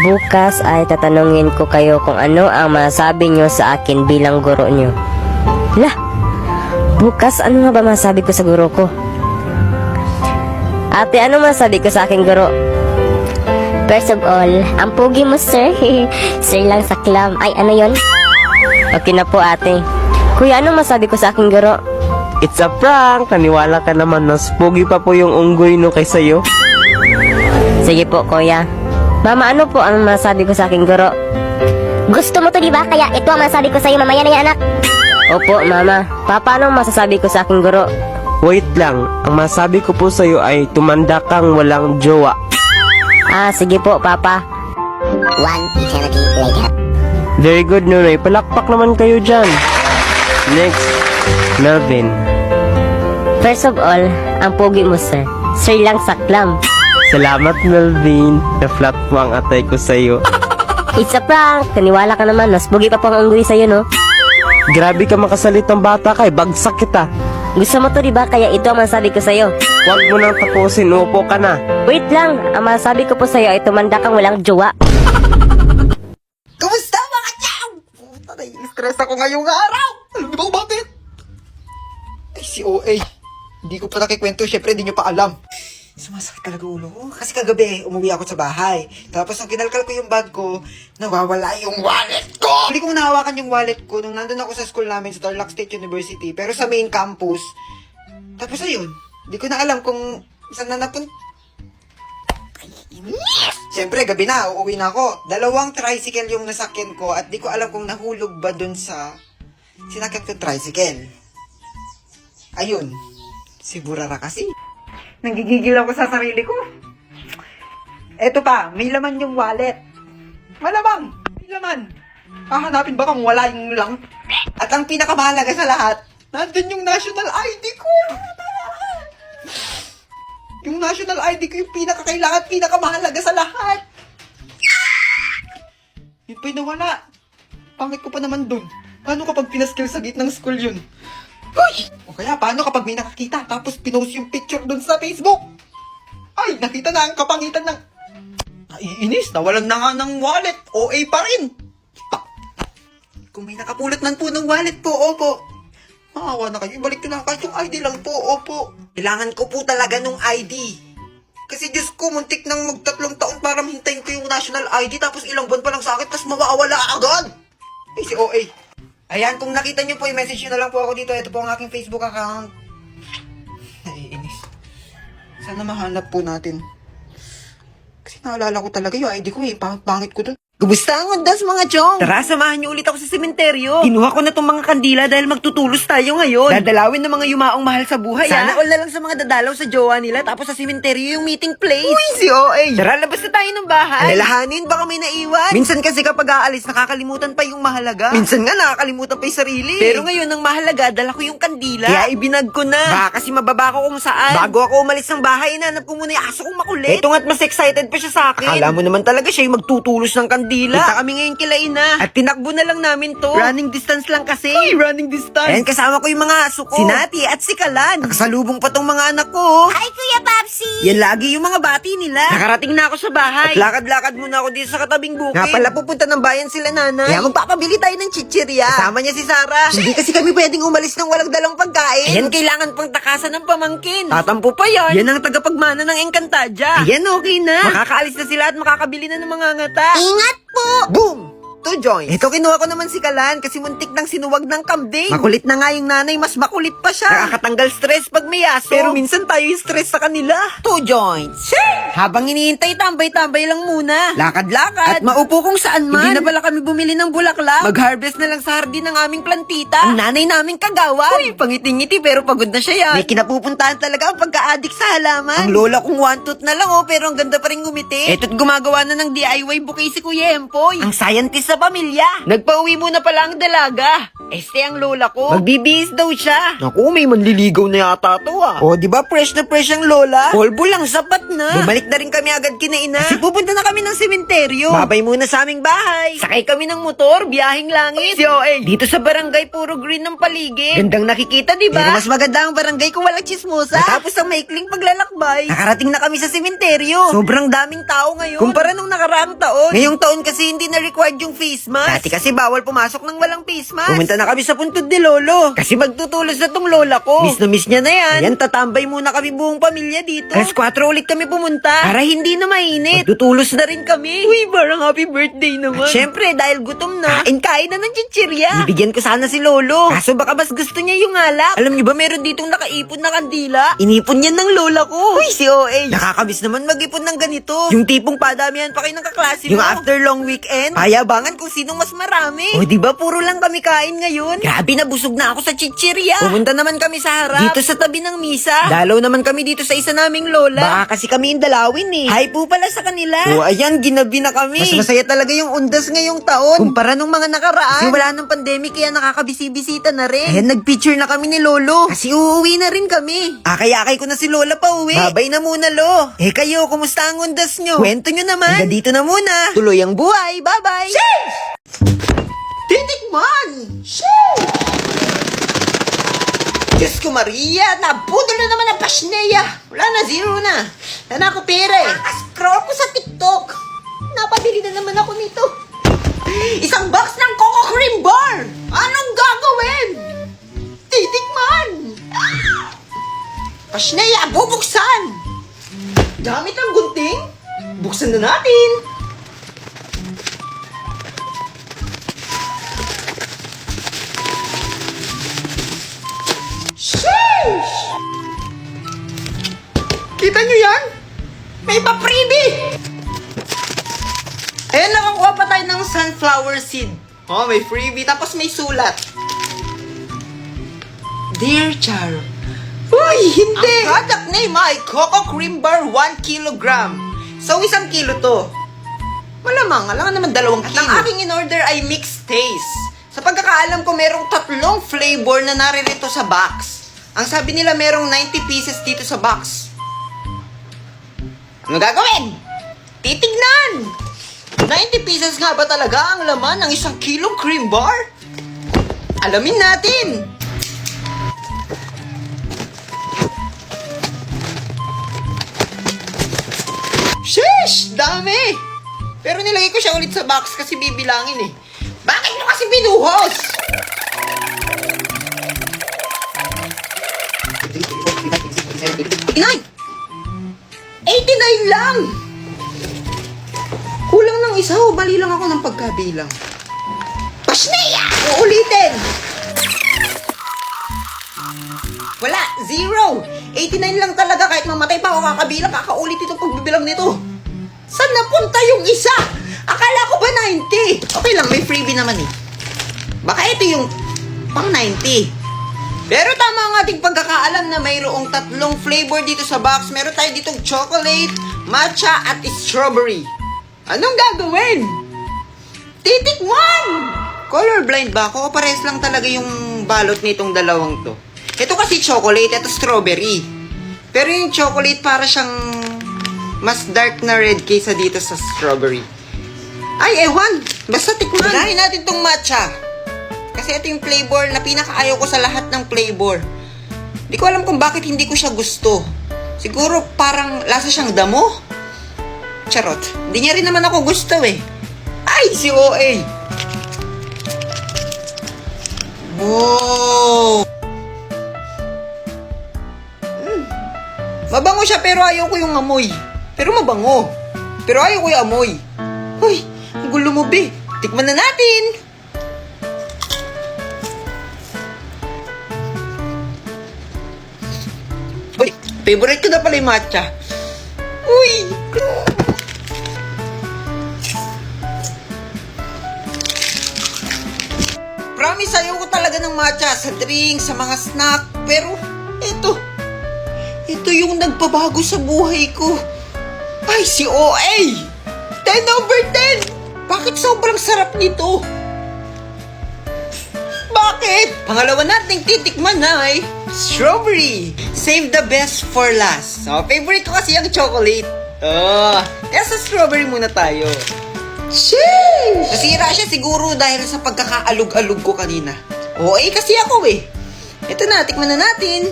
bukas ay tatanungin ko kayo kung ano ang masabi nyo sa akin bilang guro nyo. Lah, bukas ano nga ba masabi ko sa guro ko? Ate, ano masabi ko sa aking guro? First of all, ang pogi mo, sir. Sir lang sa clam. Ay, ano yon? Okay na po, ate. Kuya, ano masabi ko sa aking guro? It's a prank! Naniwala ka naman, mas pogi pa po yung unggoy no kaysa iyo. Sige po, kuya. Mama, ano po ang masabi ko sa aking guro? Gusto mo to, di ba? Kaya ito ang masabi ko sa'yo mamaya na yan, anak. Opo, mama. Papa, anong masasabi ko sa aking guro? Wait lang, ang masabi ko po sa'yo ay tumanda kang walang jowa. Ah, sige po, Papa. One eternity later. Very good, Nunoy. Palakpak naman kayo dyan. Next, Melvin. First of all, ang pogi mo, sir. Sir lang sa clam. Salamat, Melvin. Na-flat mo ang atay ko sa'yo. It's a prank. Kaniwala ka naman. Mas pogi pa po ang unggoy sa'yo, no? Grabe ka makasalitang bata ka, bagsak kita. Gusto mo to, di ba? Kaya ito ang masabi ko sa'yo. Huwag mo nang tapusin, upo ka na. Wait lang. Ang masabi ko po sa'yo ay tumanda kang walang jowa. Kamusta mga chow? Puta, nai-stress ako ngayong araw. Alam niyo ba kung bakit? Ay, si OA. Hindi ko pa nakikwento, syempre hindi niyo pa alam. Sumasakit talaga ulo ko. Kasi kagabi, umuwi ako sa bahay. Tapos nung kinalkal ko yung bag ko, nawawala yung wallet ko! Hindi ko nahawakan yung wallet ko nung nandun ako sa school namin sa Tarlac State University. Pero sa main campus. Tapos ayun, hindi ko na alam kung saan na napunta. Siyempre, gabi na, uuwi na ako. 2 tricycle yung nasakyan ko at di ko alam kung nahulog ba dun sa sinakyan kong tricycle. Ayun, si Burara kasi. Nanggigigil ako sa sarili ko. Eto pa, may laman yung wallet. Malamang, may laman. Hahanapin ba kung wala yung lang? At ang pinakamahalaga sa lahat, nandun yung national ID ko. Yung national ID ko yung pinakakailangan, pinakamahalaga sa lahat. Yun pa'y nawala. Pangit ko pa naman dun. Paano kapag pinaskill sa gitnang school yun? Uy! O kaya paano kapag may nakakita tapos pinost yung picture dun sa Facebook? Ay, nakita na ang kapangitan ng... Naiinis, nawalan na nga ng wallet. OA pa rin. Kung may nakapulot man po ng wallet po, opo. Maawa na kayo, ibalik ko na kahit yung ID lang po, opo. Kailangan ko po talaga nung ID. Kasi Diyos ko, muntik nang mag3 taon para hintayin ko yung national ID tapos ilang buwan pa lang sa akin tapos mawawala agad. Eh, si OA. Ayan, kung nakita nyo po, i-message nyo na lang po ako dito. Ito po ang aking Facebook account. Naiinis. Sana mahanap po natin. Kasi naalala ko talaga yung ID ko eh. Pangit ko dun. Kumusta ang undas mga chong? Tara, samahan niyo ulit ako sa sementeryo. Kinuha ko na tong mga kandila dahil magtutulos tayo ngayon. Dadalawin ng mga yumaong mahal sa buhay. Sana all na lang sa mga dadalaw sa jowa nila tapos sa sementeryo yung meeting place. Uy, si OA. Tara, labas na tayo ng bahay. Alalahanin, baka may naiwan. Minsan kasi kapag aalis, nakakalimutan pa yung mahalaga. Minsan nga nakakalimutan pa yung sarili. Pero ngayon, ang mahalaga, dala ko yung kandila. Kaya ibinag ko na. Baka kasi mababa ko kung saan. Bago ako umalis ng bahay, inanap ko muna yung aso kong makulit. Ito nga't mas excited pa siya sa akin. Akala mo naman talaga siya yung magtutulos ng kandila. Kita kami ngayon kila Ina. At tinakbo na lang namin to. Running distance lang kasi. Ay, running distance. Ayan, kasama ko yung mga aso ko. Si Nati at si Kalan. Nakasalubong pa tong mga anak ko. Hi, Kuya Papsi! Yan lagi yung mga bati nila. Nakarating na ako sa bahay. At lakad-lakad muna ako dito sa katabing bukid. Nga pala pupunta ng bayan sila nanay. Kaya magpapabili tayo ng chichirya. Kasama niya si Sarah. Hindi kasi kami pwedeng umalis ng walang dalang pagkain. Ayan, kailangan pang takasan ng pamangkin. Tatampo pa yan. Yan ang tagapagmana ng Encantadia. Ayan, okay na. Makakaalis na sila at makakabili na ng mga ngata. Ingat po! Boom! 2 joints. Ito, kinuha ko naman si Kalan kasi muntik nang sinuwag ng kambing. Makulit na nga yung nanay, mas makulit pa siya. Nakakatanggal stress pag may aso. Pero minsan tayo yung stress sa kanila. 2 joints. Habang iniintay, tambay-tambay lang muna. Lakad-lakad. At maupo kung saan man. Hindi na pala kami bumili ng bulaklak. Mag-harvest na lang sa hardin ng aming plantita. Ang nanay naming kagawan. Uy, pangiti-ngiti pero pagod na siya yan. May kinapupuntahan talaga ang pagka-addict sa halaman. Ang lola kong one-tooth na lang pero ang ganda pa rin ngumiti. Eto't gumagawa na ng DIY bouquet si Kuya Empoy. Ang scientist sa sa pamilya. Nagpauwi muna pala ang dalaga. Este ang lola ko. Magbibihis daw siya. Naku, may manliligaw na yata to ah. O, di ba fresh na fresh ang lola? Polvo lang, sapat na. Bumalik na rin kami agad kina ina. Kasi pupunta na kami ng sementeryo. Babay muna sa aming bahay. Sakay kami ng motor, biyaheng langit. Dito sa barangay, puro green ng paligid. Gandang nakikita, di ba? Pero mas maganda ang barangay kung walang chismosa. Tapos ang maikling paglalakbay. Nakarating na kami sa sementeryo. Sobrang daming tao ngayon. Kumpara nung nakaraang taon. Ngayong taon kasi hindi na required yung face mask. Dati kasi bawal pumasok ng walang face mask. Pumunta na kami sa puntod ni Lolo. Kasi magtutulos na tong lola ko. Miss na miss niya na yan. Ayan, tatambay muna kami buong pamilya dito. Alas 4 ulit kami pumunta. Para hindi na mainit. Magtutulos na rin kami. Uy, parang happy birthday naman. At syempre, dahil gutom na, kain na ng chichirya. Bibigyan ko sana si Lolo. Kaso baka mas gusto niya yung alak. Alam niyo ba, meron ditong nakaipon na kandila? Inipon yan ng lola ko. Uy, si OA. Nakakabis naman mag-ipon ng ganito. Yung tipong padamihan pa kayo ng kaklase mo. Yung after long weekend, payabangan kung sinong mas marami. O, di ba puro lang kami kain ngayon? Grabe, nabusog na ako sa chichirya. Pumunta naman kami sa harap. Dito sa tabi ng misa. Dalaw naman kami dito sa isa naming lola. Baka kasi kami yung dalawin eh. Hi po pala sa kanila. O, ayan, ginabi na kami. Mas masaya talaga yung undas ngayong taon. Kumpara nung mga nakaraan. Kasi wala nang pandemic kaya nakakabisi-bisita na rin. Ayan, nagpicture na kami ni Lolo. Kasi uuwi na rin kami. Akay-akay ko na si Lola pa uwi. Babay na muna, Lo. Eh kayo, kumusta ang undas nyo? Kwento nyo naman. Hanggang dito na muna. Tuloy ang buhay. Bye-bye. Titikman! Diyos ko Maria, nabudol na naman ang pasneya. Wala na, zero na. Wala na ako pera eh. Nakascroll ko sa TikTok. Napabili na naman ako nito. Isang box ng Coco Cream Bar. Anong gagawin? Titikman! Pasneya, bubuksan! Gamit ang gunting? Buksan na natin. Sheesh! Kita nyo yan? May pa-freebie! Ayan, nakakuha pa tayo ng sunflower seed. Oh, may freebie. Tapos may sulat. Dear Charo. Uy, hindi! Ang product name ay Coco Cream Bar 1 kilogram. So, 1 kilo to. Malamang, alam naman 2 kilo. At ang aking in-order ay mixed taste. Sa pagkakaalam ko, merong 3 flavor na naririto sa box. Ang sabi nila merong 90 pieces dito sa box. Ano gagawin? Titignan! 90 pieces nga ba talaga ang laman ng 1 kilong cream bar? Alamin natin! Sheesh! Dami! Pero nilagay ko siya ulit sa box kasi bibilangin eh. Bakit mo kasi binuhos? Inay! 89 lang! Kulang ng isa o bali lang ako ng pagkabilang. Pasneya! Uulitin! Wala! 0! 89 lang talaga kahit mamatay pa ako kakabilang, kakaulit itong pagbibilang nito. Saan napunta yung isa? Akala ko ba 90? Okay lang, may freebie naman eh. Baka ito yung pang 90. Pero tama ang ating pagkakaalam na mayroong 3 flavor dito sa box. Meron tayo ditong chocolate, matcha, at strawberry. Anong gagawin? Titikman! Colorblind ba ako? O pares lang talaga yung balot nitong dalawang to? Ito kasi chocolate, ito strawberry. Pero yung chocolate para siyang mas dark na red kaysa dito sa strawberry. Ay, ewan. Basta tikman. Unahin natin tong matcha. Kasi ito yung flavor na pinakaayaw ko sa lahat ng flavor. Di ko alam kung bakit hindi ko siya gusto. Siguro parang lasa siyang damo. Charot. Hindi niya rin naman ako gusto eh. Ay, si OA. Wow. Mabango siya pero ayaw ko yung amoy. Pero mabango. Pero ayaw ko yung amoy. Uy, ang gulo mo, be. Tikman na natin. Uy, favorite ko na pala yung matcha. Uy! Promise, ayaw ko talaga ng matcha sa drink, sa mga snack. Pero, ito yung nagpabago sa buhay ko. Ay, si OA! 10/10! Bakit sobrang sarap nito? Bakit? Pangalawa nating titikman ay strawberry. Save the best for last. So, favorite ko kasi ang chocolate. Kaya sa strawberry muna tayo. Sheesh! Nasira siya siguro dahil sa pagkakaalog-alog ko kanina. Kasi ako eh. Ito na, tikman na natin.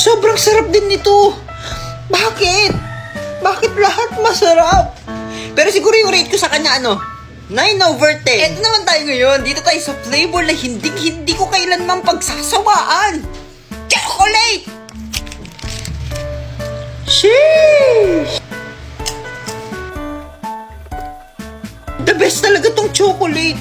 Sobrang sarap din nito. Bakit? Bakit lahat masarap? Pero siguro yung rate ko sa kanya 9/10. Ito naman tayo ngayon. Dito tayo sa flavor na hindi ko kailanman pagsasawaan. Chocolate! Sheesh! The best talaga tong chocolate.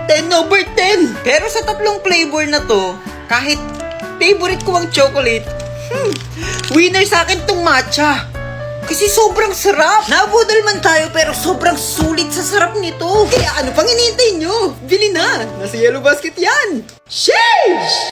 10/10. Pero sa tatlong flavor na to, kahit favorite ko ang chocolate, winner sa akin tong matcha. Kasi sobrang sarap. Nabudol man tayo pero sobrang sulit sa sarap nito. Kaya ano pang hinihintay nyo? Bili na. Nasa Yellow Basket yan. Sheesh!